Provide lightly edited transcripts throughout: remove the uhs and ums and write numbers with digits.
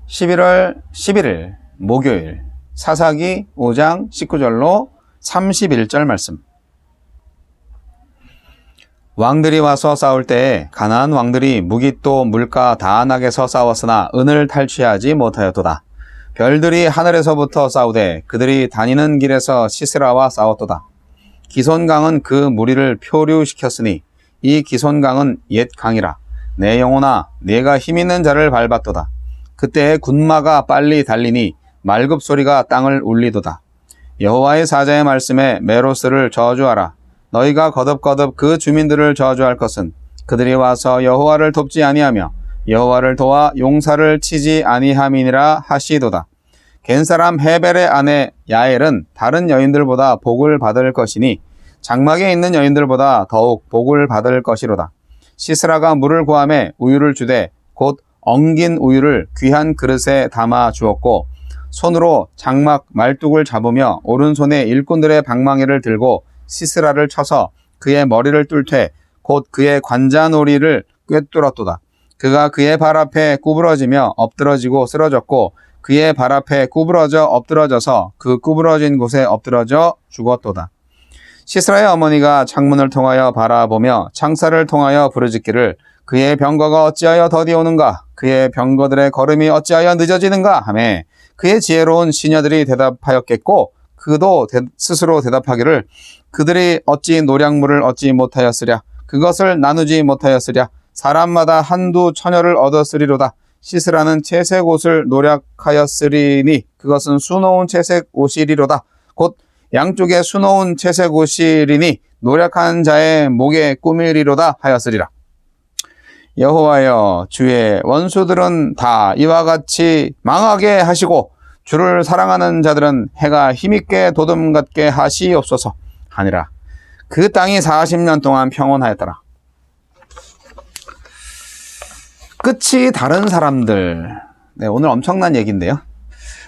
11월 11일 목요일 사사기 5장 19절로 31절 말씀. 왕들이 와서 싸울 때에 가나안 왕들이 무기또 물가 다안악에서 싸웠으나 은을 탈취하지 못하였도다. 별들이 하늘에서부터 싸우되 그들이 다니는 길에서 시스라와 싸웠도다. 기손강은 그 무리를 표류시켰으니 이 기손강은 옛 강이라. 내 영혼아 내가 힘있는 자를 밟았도다. 그때 군마가 빨리 달리니 말급 소리가 땅을 울리도다. 여호와의 사자의 말씀에 메로스를 저주하라. 너희가 거듭거듭 그 주민들을 저주할 것은 그들이 와서 여호와를 돕지 아니하며 여호와를 도와 용사를 치지 아니함이니라 하시도다. 겐사람 헤벨의 아내 야엘은 다른 여인들보다 복을 받을 것이니 장막에 있는 여인들보다 더욱 복을 받을 것이로다. 시스라가 물을 구하매 우유를 주되 곧 엉긴 우유를 귀한 그릇에 담아 주었고 손으로 장막 말뚝을 잡으며 오른손에 일꾼들의 방망이를 들고 시스라를 쳐서 그의 머리를 뚫되 곧 그의 관자놀이를 꿰뚫었도다. 그가 그의 발 앞에 구부러지며 엎드러지고 쓰러졌고 그의 발 앞에 구부러져 엎드러져서 그 구부러진 곳에 엎드러져 죽었도다. 시스라의 어머니가 창문을 통하여 바라보며 창살을 통하여 부르짖기를 그의 병거가 어찌하여 더디 오는가? 그의 병거들의 걸음이 어찌하여 늦어지는가? 하매 그의 지혜로운 시녀들이 대답하였겠고 그도 스스로 대답하기를 그들이 어찌 노량물을 얻지 못하였으랴? 그것을 나누지 못하였으랴? 사람마다 한두 처녀를 얻었으리로다. 시스라는 채색 옷을 노력하였으리니 그것은 수놓은 채색 옷이리로다. 곧 양쪽에 수놓은 채색 옷이리니 노력한 자의 목에 꾸미리로다 하였으리라. 여호와여 주의 원수들은 다 이와 같이 망하게 하시고 주를 사랑하는 자들은 해가 힘있게 도둠같게 하시옵소서 하니라. 그 땅이 40년 동안 평온하였더라. 끝이 다른 사람들. 네, 오늘 엄청난 얘기인데요.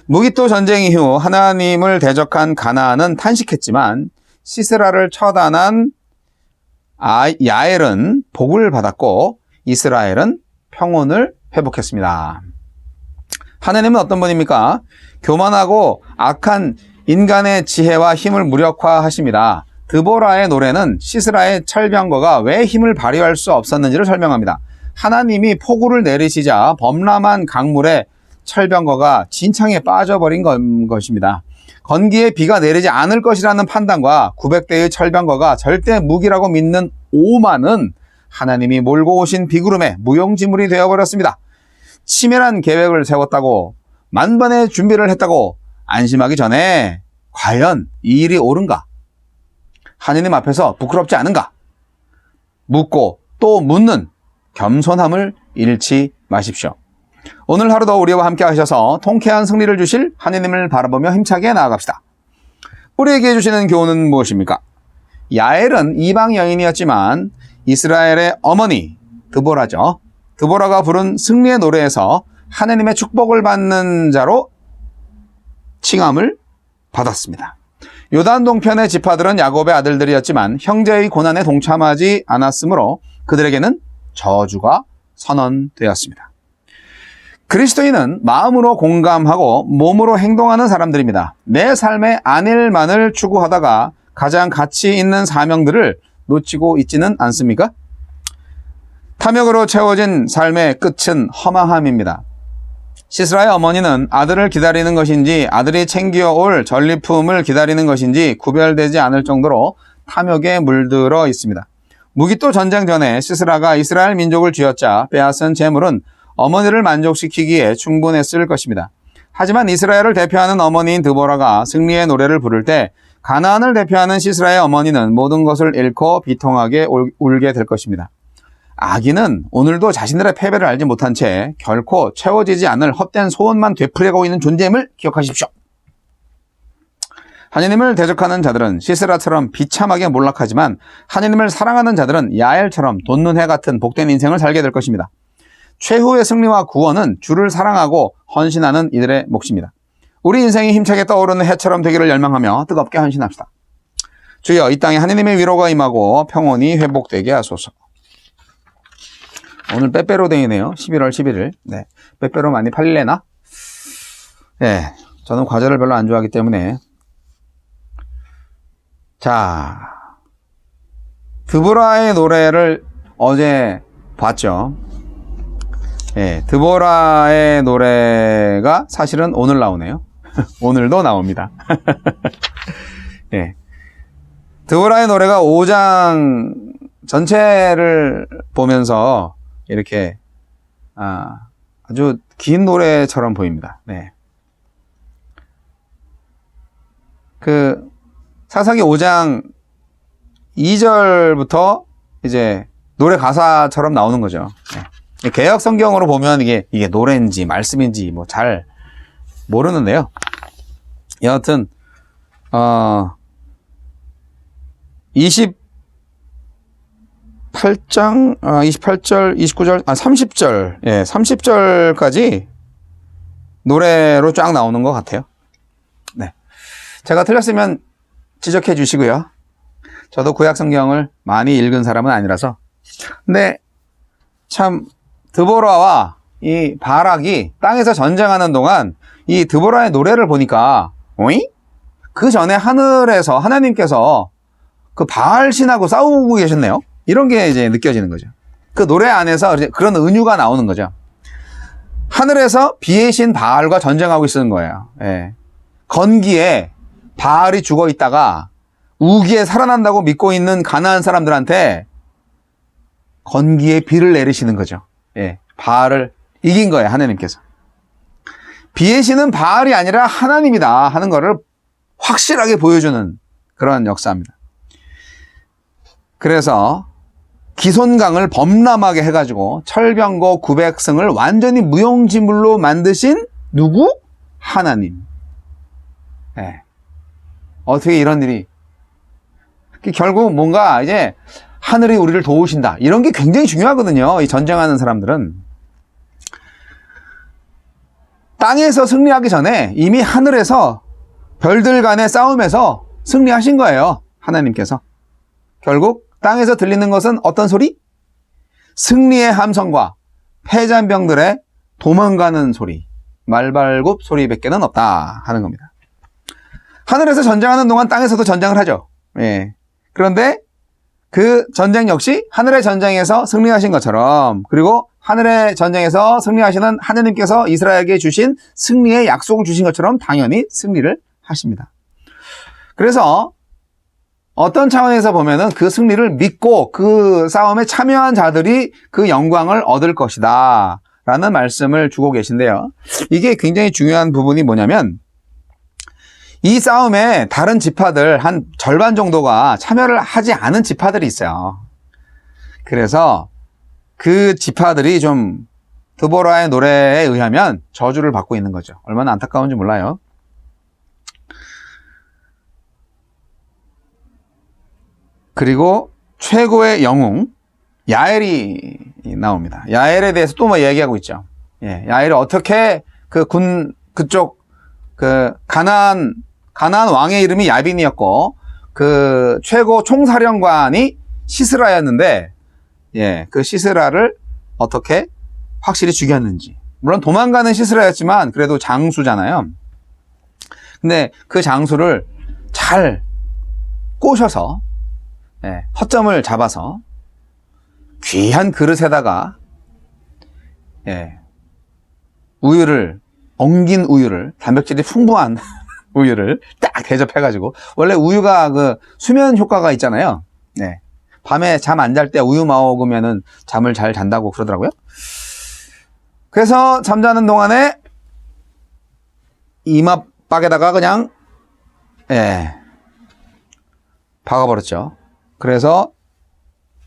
무기또 전쟁 이후 하나님을 대적한 가나안은 탄식했지만 시스라를 처단한 야엘은 복을 받았고 이스라엘은 평온을 회복했습니다. 하나님은 어떤 분입니까? 교만하고 악한 인간의 지혜와 힘을 무력화하십니다. 드보라의 노래는 시스라의 철병거가 왜 힘을 발휘할 수 없었는지를 설명합니다. 하나님이 폭우를 내리시자 범람한 강물에 철병거가 진창에 빠져버린 것입니다. 건기에 비가 내리지 않을 것이라는 판단과 900대의 철병거가 절대 무기라고 믿는 오만은 하나님이 몰고 오신 비구름에 무용지물이 되어버렸습니다. 치밀한 계획을 세웠다고 만반의 준비를 했다고 안심하기 전에 과연 이 일이 옳은가? 하느님 앞에서 부끄럽지 않은가? 묻고 또 묻는 겸손함을 잃지 마십시오. 오늘 하루도 우리와 함께 하셔서 통쾌한 승리를 주실 하느님을 바라보며 힘차게 나아갑시다. 우리에게 주시는 교훈은 무엇입니까? 야엘은 이방 여인이었지만 이스라엘의 어머니 드보라죠. 드보라가 부른 승리의 노래에서 하느님의 축복을 받는 자로 칭함을 받았습니다. 요단 동편의 지파들은 야곱의 아들들이었지만 형제의 고난에 동참하지 않았으므로 그들에게는 저주가 선언되었습니다. 그리스도인은 마음으로 공감하고 몸으로 행동하는 사람들입니다. 내 삶의 안일만을 추구하다가 가장 가치 있는 사명들을 놓치고 있지는 않습니까? 탐욕으로 채워진 삶의 끝은 허망함입니다. 시스라의 어머니는 아들을 기다리는 것인지 아들이 챙겨올 전리품을 기다리는 것인지 구별되지 않을 정도로 탐욕에 물들어 있습니다. 무기또 전쟁 전에 시스라가 이스라엘 민족을 쥐어짜 빼앗은 재물은 어머니를 만족시키기에 충분했을 것입니다. 하지만 이스라엘을 대표하는 어머니인 드보라가 승리의 노래를 부를 때 가나안을 대표하는 시스라의 어머니는 모든 것을 잃고 비통하게 울게 될 것입니다. 악인은 오늘도 자신들의 패배를 알지 못한 채 결코 채워지지 않을 헛된 소원만 되풀이하고 있는 존재임을 기억하십시오. 하느님을 대적하는 자들은 시스라처럼 비참하게 몰락하지만 하느님을 사랑하는 자들은 야엘처럼 돋는 해 같은 복된 인생을 살게 될 것입니다. 최후의 승리와 구원은 주를 사랑하고 헌신하는 이들의 몫입니다. 우리 인생이 힘차게 떠오르는 해처럼 되기를 열망하며 뜨겁게 헌신합시다. 주여 이 땅에 하느님의 위로가 임하고 평온이 회복되게 하소서. 오늘 빼빼로 데이네요. 11월 11일. 네. 빼빼로 많이 팔릴래나? 예, 저는 과자를 별로 안 좋아하기 때문에. 자, 드보라의 노래를 어제 봤죠. 예, 드보라의 노래가 사실은 오늘 나오네요. 오늘도 나옵니다. 예. 드보라의 노래가 5장 전체를 보면서 이렇게 아주 긴 노래처럼 보입니다. 네. 그 사사기 5장 2절부터 이제 노래 가사처럼 나오는 거죠. 네. 개역 성경으로 보면 이게 노래인지 말씀인지 뭐 잘 모르는데요. 여하튼 28장 28절, 29절, 30절, 예, 30절까지 노래로 쫙 나오는 것 같아요. 네. 제가 틀렸으면 지적해 주시고요. 저도 구약 성경을 많이 읽은 사람은 아니라서. 근데 참 드보라와 이 바락이 땅에서 전쟁하는 동안 이 드보라의 노래를 보니까 그 전에 하늘에서 하나님께서 그 바알 신하고 싸우고 계셨네요. 이런 게 이제 느껴지는 거죠. 그 노래 안에서 그런 은유가 나오는 거죠. 하늘에서 비의 신 바알과 전쟁하고 있는 거예요. 예. 건기에 바알이 죽어 있다가 우기에 살아난다고 믿고 있는 가나안 사람들한테 건기에 비를 내리시는 거죠. 예. 바알을 이긴 거예요, 하나님께서. 비의 신은 바알이 아니라 하나님이다 하는 거를 확실하게 보여주는 그런 역사입니다. 그래서 기손강을 범람하게 해가지고 철병거 900승을 완전히 무용지물로 만드신 누구? 하나님. 네. 어떻게 이런 일이 결국 뭔가 이제 하늘이 우리를 도우신다 이런 게 굉장히 중요하거든요. 이 전쟁하는 사람들은 땅에서 승리하기 전에 이미 하늘에서 별들 간의 싸움에서 승리하신 거예요. 하나님께서. 결국 땅에서 들리는 것은 어떤 소리? 승리의 함성과 패잔병들의 도망가는 소리, 말발굽 소리밖에는 없다 하는 겁니다. 하늘에서 전쟁하는 동안 땅에서도 전쟁을 하죠. 예. 그런데 그 전쟁 역시 하늘의 전쟁에서 승리하신 것처럼, 그리고 하늘의 전쟁에서 승리하시는 하느님께서 이스라엘에게 주신 승리의 약속을 주신 것처럼 당연히 승리를 하십니다. 그래서 어떤 차원에서 보면은 그 승리를 믿고 그 싸움에 참여한 자들이 그 영광을 얻을 것이다 라는 말씀을 주고 계신데요. 이게 굉장히 중요한 부분이 뭐냐면 이 싸움에 다른 지파들 한 절반 정도가 참여를 하지 않은 지파들이 있어요. 그래서 그 지파들이 좀 드보라의 노래에 의하면 저주를 받고 있는 거죠. 얼마나 안타까운지 몰라요. 그리고 최고의 영웅 야엘이 나옵니다. 야엘에 대해서 또 뭐 얘기하고 있죠. 예, 야엘이 어떻게 그쪽 가나안 왕의 이름이 야빈이었고 그 최고 총사령관이 시스라였는데, 예, 그 시스라를 어떻게 확실히 죽였는지. 물론 도망가는 시스라였지만 그래도 장수잖아요. 근데 그 장수를 잘 꼬셔서, 예, 허점을 잡아서 귀한 그릇에다가, 예, 엉긴 우유를, 단백질이 풍부한 우유를 딱 대접해가지고, 원래 우유가 그 수면 효과가 있잖아요. 네. 밤에 잠 안 잘 때 우유 먹으면은 잠을 잘 잔다고 그러더라고요. 그래서 잠자는 동안에 이마박에다가 그냥, 예, 박아버렸죠. 그래서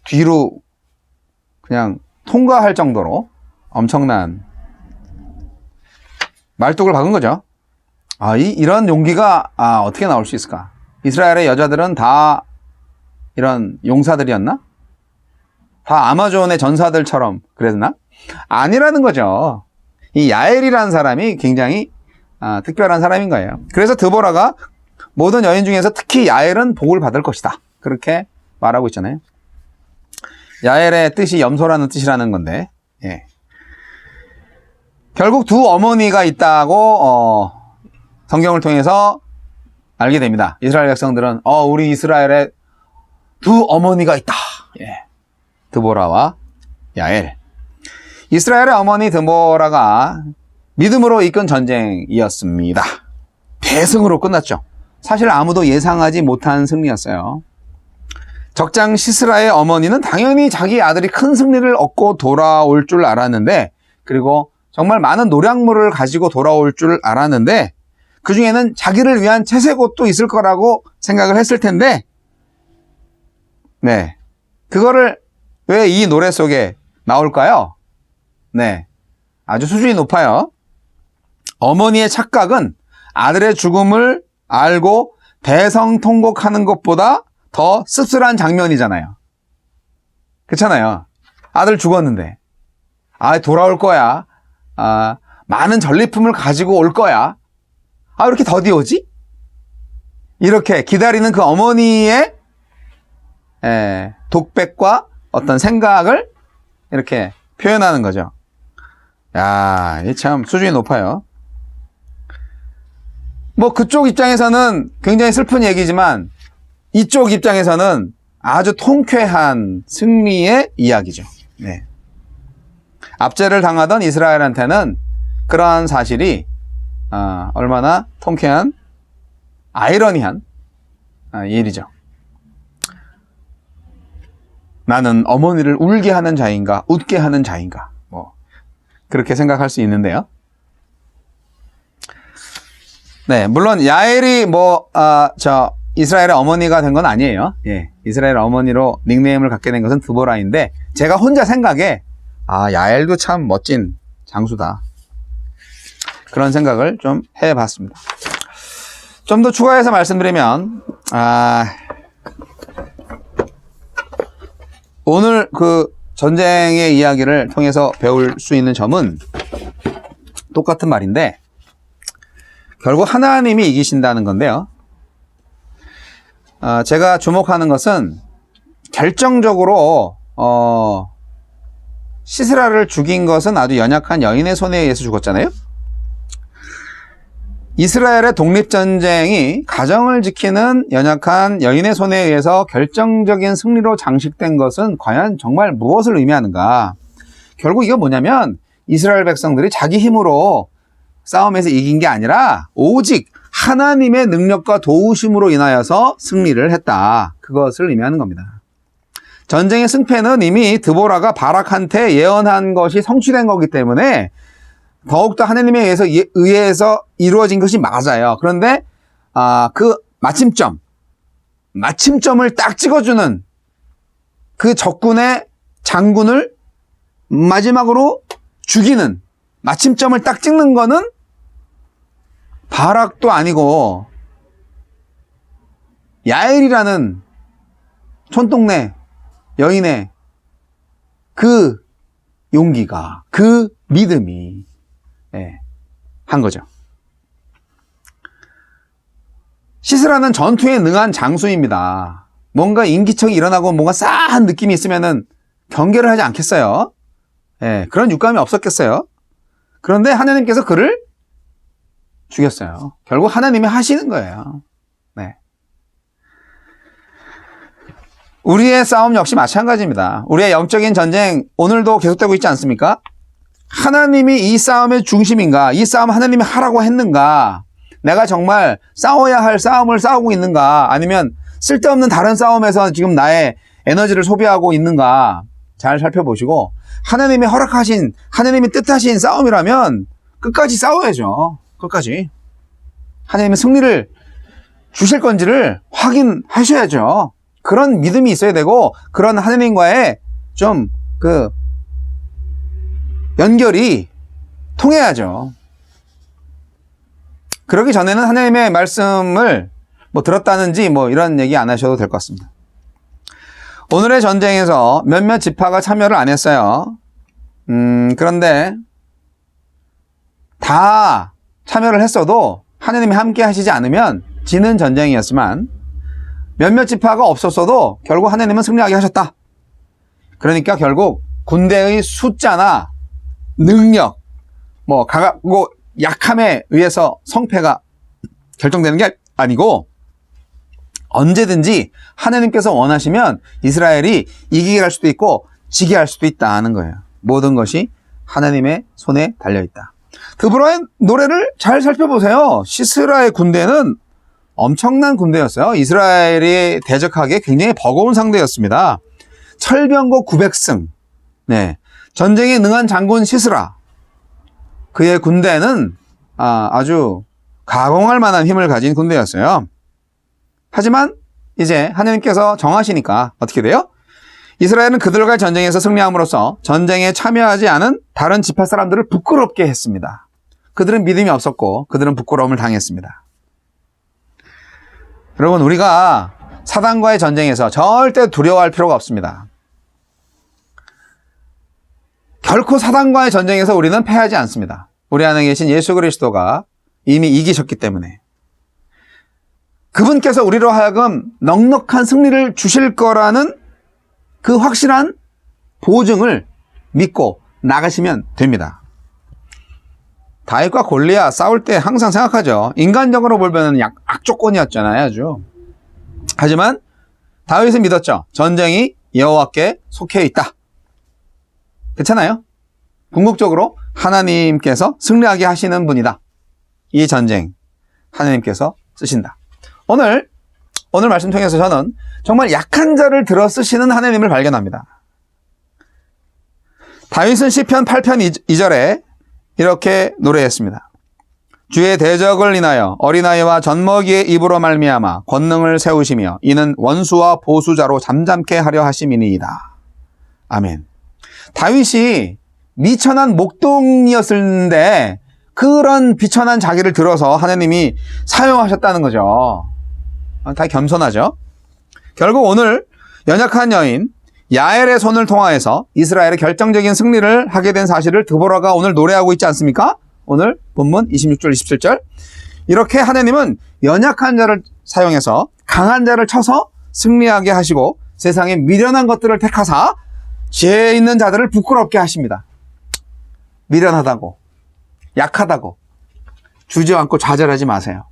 뒤로 그냥 통과할 정도로 엄청난 말뚝을 박은 거죠. 이런 용기가 어떻게 나올 수 있을까? 이스라엘의 여자들은 다 이런 용사들이었나? 다 아마존의 전사들처럼 그랬나? 아니라는 거죠. 이 야엘이라는 사람이 굉장히 특별한 사람인 거예요. 그래서 드보라가 모든 여인 중에서 특히 야엘은 복을 받을 것이다, 그렇게 말하고 있잖아요. 야엘의 뜻이 염소라는 뜻이라는 건데, 예. 결국 두 어머니가 있다고 성경을 통해서 알게 됩니다. 이스라엘 백성들은 우리 이스라엘에 두 어머니가 있다. 예. 드보라와 야엘. 이스라엘의 어머니 드보라가 믿음으로 이끈 전쟁이었습니다. 대승으로 끝났죠. 사실 아무도 예상하지 못한 승리였어요. 적장 시스라의 어머니는 당연히 자기 아들이 큰 승리를 얻고 돌아올 줄 알았는데, 그리고 정말 많은 노량물을 가지고 돌아올 줄 알았는데, 그 중에는 자기를 위한 채색옷도 있을 거라고 생각을 했을 텐데, 네. 그거를 왜 이 노래 속에 나올까요? 네. 아주 수준이 높아요. 어머니의 착각은 아들의 죽음을 알고 대성통곡하는 것보다 더 씁쓸한 장면이잖아요. 그렇잖아요. 아들 죽었는데, 돌아올 거야. 많은 전리품을 가지고 올 거야. 왜 이렇게 더디 오지? 이렇게 기다리는 그 어머니의 독백과 어떤 생각을 이렇게 표현하는 거죠. 야, 이 참 수준이 높아요. 뭐 그쪽 입장에서는 굉장히 슬픈 얘기지만 이쪽 입장에서는 아주 통쾌한 승리의 이야기죠. 네. 압제를 당하던 이스라엘한테는 그러한 사실이 얼마나 통쾌한, 아이러니한 일이죠. 나는 어머니를 울게 하는 자인가, 웃게 하는 자인가, 뭐 그렇게 생각할 수 있는데요. 네, 물론 야엘이 이스라엘의 어머니가 된 건 아니에요. 예, 이스라엘 어머니로 닉네임을 갖게 된 것은 드보라인데, 제가 혼자 생각에 야엘도 참 멋진 장수다, 그런 생각을 좀 해봤습니다. 좀 더 추가해서 말씀드리면, 오늘 그 전쟁의 이야기를 통해서 배울 수 있는 점은 똑같은 말인데, 결국 하나님이 이기신다는 건데요. 제가 주목하는 것은 결정적으로 시스라를 죽인 것은 아주 연약한 여인의 손에 의해서 죽었잖아요. 이스라엘의 독립전쟁이 가정을 지키는 연약한 여인의 손에 의해서 결정적인 승리로 장식된 것은 과연 정말 무엇을 의미하는가? 결국 이거 뭐냐면, 이스라엘 백성들이 자기 힘으로 싸움에서 이긴 게 아니라 오직 하나님의 능력과 도우심으로 인하여서 승리를 했다, 그것을 의미하는 겁니다. 전쟁의 승패는 이미 드보라가 바락한테 예언한 것이 성취된 거기 때문에 더욱더 하나님에 의해서 이루어진 것이 맞아요. 그런데 그 마침점을 딱 찍어주는 그 적군의 장군을 마지막으로 죽이는 마침점을 딱 찍는 거는 바락도 아니고 야엘이라는 촌동네 여인의 그 용기가, 그 믿음이 한 거죠. 시스라는 전투에 능한 장수입니다. 뭔가 인기척이 일어나고 뭔가 싸한 느낌이 있으면은 경계를 하지 않겠어요? 그런 육감이 없었겠어요? 그런데 하나님께서 그를 죽였어요. 결국 하나님이 하시는 거예요. 네. 우리의 싸움 역시 마찬가지입니다. 우리의 영적인 전쟁 오늘도 계속되고 있지 않습니까? 하나님이 이 싸움의 중심인가? 이 싸움 하나님이 하라고 했는가? 내가 정말 싸워야 할 싸움을 싸우고 있는가? 아니면 쓸데없는 다른 싸움에서 지금 나의 에너지를 소비하고 있는가? 잘 살펴보시고, 하나님이 허락하신, 하나님이 뜻하신 싸움이라면 끝까지 싸워야죠. 끝까지. 하나님의 승리를 주실 건지를 확인하셔야죠. 그런 믿음이 있어야 되고, 그런 하나님과의 좀 연결이 통해야죠. 그러기 전에는 하나님의 말씀을 들었다는지 이런 얘기 안 하셔도 될 것 같습니다. 오늘의 전쟁에서 몇몇 지파가 참여를 안 했어요. 그런데 다 참여를 했어도 하나님이 함께 하시지 않으면 지는 전쟁이었지만, 몇몇 지파가 없었어도 결국 하나님은 승리하게 하셨다. 그러니까 결국 군대의 숫자나 능력, 약함에 의해서 성패가 결정되는 게 아니고 언제든지 하나님께서 원하시면 이스라엘이 이기게 할 수도 있고 지게 할 수도 있다는 거예요. 모든 것이 하나님의 손에 달려있다. 드보라의 노래를 잘 살펴보세요. 시스라의 군대는 엄청난 군대였어요. 이스라엘이 대적하기에 굉장히 버거운 상대였습니다. 철병거 900승, 네, 전쟁에 능한 장군 시스라, 그의 군대는 아주 가공할 만한 힘을 가진 군대였어요. 하지만 이제 하나님께서 정하시니까 어떻게 돼요? 이스라엘은 그들과의 전쟁에서 승리함으로써 전쟁에 참여하지 않은 다른 지파 사람들을 부끄럽게 했습니다. 그들은 믿음이 없었고 그들은 부끄러움을 당했습니다. 여러분, 우리가 사단과의 전쟁에서 절대 두려워할 필요가 없습니다. 결코 사단과의 전쟁에서 우리는 패하지 않습니다. 우리 안에 계신 예수 그리스도가 이미 이기셨기 때문에 그분께서 우리로 하여금 넉넉한 승리를 주실 거라는 그 확실한 보증을 믿고 나가시면 됩니다. 다윗과 골리앗 싸울 때 항상 생각하죠. 인간적으로 보면 악조건이었잖아요, 아주. 하지만 다윗은 믿었죠. 전쟁이 여호와께 속해 있다. 그렇잖아요? 궁극적으로 하나님께서 승리하게 하시는 분이다. 이 전쟁 하나님께서 쓰신다. 오늘 말씀 통해서 저는 정말 약한 자를 들어 쓰시는 하나님을 발견합니다. 다윗은 시편 8편 2절에 이렇게 노래했습니다. 주의 대적을 인하여 어린아이와 젖먹이의 입으로 말미암아 권능을 세우시며 이는 원수와 보수자로 잠잠케 하려 하심이니이다. 아멘. 다윗이 미천한 목동이었는데 그런 비천한 자기를 들어서 하나님이 사용하셨다는 거죠. 다 겸손하죠. 결국 오늘 연약한 여인 야엘의 손을 통하여서 이스라엘의 결정적인 승리를 하게 된 사실을 드보라가 오늘 노래하고 있지 않습니까? 오늘 본문 26절 27절 이렇게 하나님은 연약한 자를 사용해서 강한 자를 쳐서 승리하게 하시고 세상에 미련한 것들을 택하사 지혜 있는 자들을 부끄럽게 하십니다. 미련하다고 약하다고 주저앉고 좌절하지 마세요.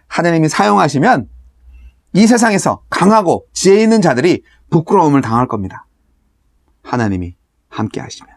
하나님이 사용하시면 이 세상에서 강하고 지혜 있는 자들이 부끄러움을 당할 겁니다. 하나님이 함께 하시면.